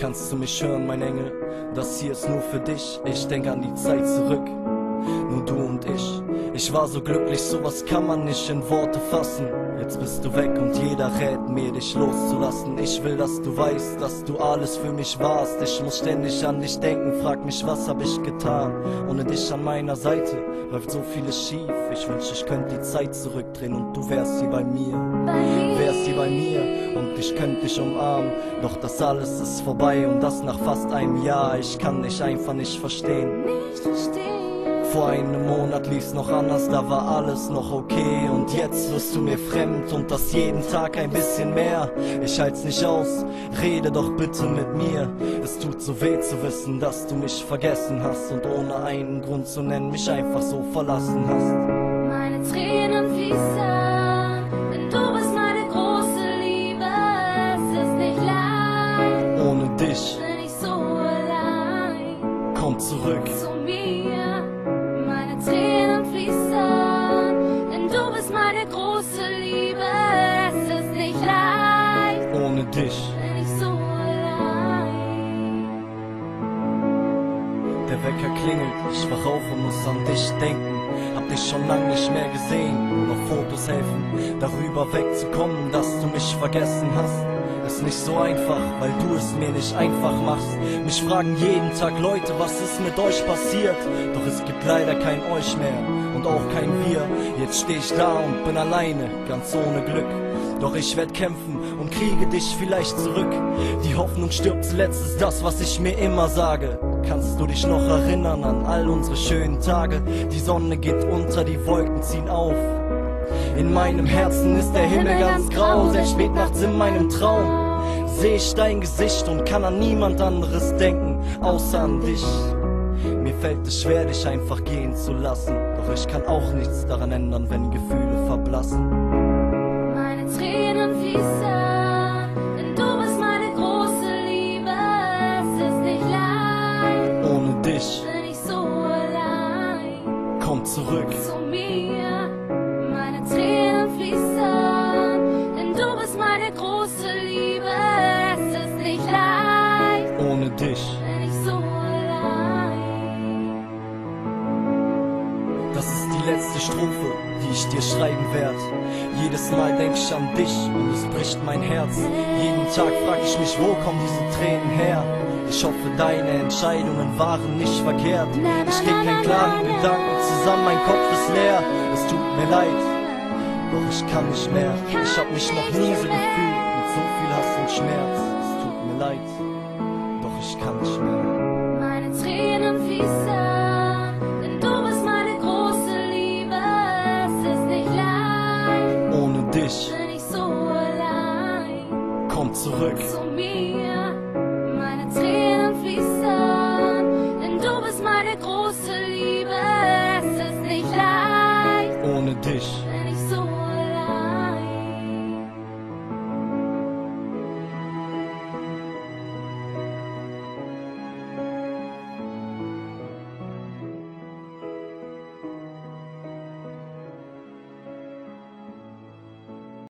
Kannst du mich hören, mein Engel? Das hier ist nur für dich. Ich denk an die Zeit zurück, nur du und ich. Ich war so glücklich, sowas kann man nicht in Worte fassen. Jetzt bist du weg und jeder rät mir, dich loszulassen. Ich will, dass du weißt, dass du alles für mich warst. Ich muss ständig an dich denken, frag mich, was hab ich getan? Ohne dich an meiner Seite läuft so vieles schief. Ich wünsch, ich könnte die Zeit zurückdrehen und du wärst hier bei mir. Wärst hier bei mir und ich könnte dich umarmen. Doch das alles ist vorbei und das nach fast einem Jahr. Ich kann dich einfach nicht verstehen. Vor einem Monat lief's noch anders, da war alles noch okay. Und jetzt wirst du mir fremd und das jeden Tag ein bisschen mehr. Ich halt's nicht aus, rede doch bitte mit mir. Es tut so weh zu wissen, dass du mich vergessen hast und ohne einen Grund zu nennen mich einfach so verlassen hast. Meine Tränen fließen, denn du bist meine große Liebe. Es ist nicht leicht, ohne dich bin ich so allein. Komm zurück Zu mir. Meine Tränen fließen, denn du bist meine große Liebe. Es ist nicht leicht, ohne dich. bin ich so allein. Der Wecker klingelt, ich wach auf und muss an dich denken. Hab dich schon lang nicht mehr gesehen, nur noch Fotos helfen, darüber wegzukommen, dass du mich vergessen hast. Ist nicht so einfach, weil du es mir nicht einfach machst. Mich fragen jeden Tag Leute, was ist mit euch passiert? Doch es gibt leider kein euch mehr und auch kein wir. Jetzt steh ich da und bin alleine, ganz ohne Glück. Doch ich werd kämpfen und kriege dich vielleicht zurück. Die Hoffnung stirbt zuletzt, ist das, was ich mir immer sage. Kannst du dich noch erinnern an all unsere schönen Tage? Die Sonne geht unter, die Wolken ziehen auf. In meinem Herzen ist der Himmel ganz grau, selbst spät nachts in meinem Traum seh ich dein Gesicht und kann an niemand anderes denken, außer an dich. Mir fällt es schwer, dich einfach gehen zu lassen, doch ich kann auch nichts daran ändern, wenn Gefühle verblassen. Meine Tränen fließen, denn du bist meine große Liebe. Es ist nicht leicht, Ohne dich bin ich so allein. komm zurück Zu mir. Meine Tränen fließen, denn du bist meine große Liebe. Es ist nicht leicht, ohne dich. bin ich so allein. Das ist die letzte Strophe, die ich dir schreiben werd. Jedes Mal denk ich an dich und es bricht mein Herz. Jeden Tag frag ich mich, wo kommen diese Tränen her? Ich hoffe, deine Entscheidungen waren nicht verkehrt. Ich krieg keinen klaren Gedanken zusammen, mein Kopf ist leer. Es tut mir leid, doch ich kann nicht mehr. Ich hab mich noch nie so gefühlt mit so viel Hass und Schmerz. Es tut mir leid, doch ich kann nicht mehr. Meine Tränen fließen, denn du bist meine große Liebe. Es ist nicht leicht, Ohne dich bin ich so allein. komm zurück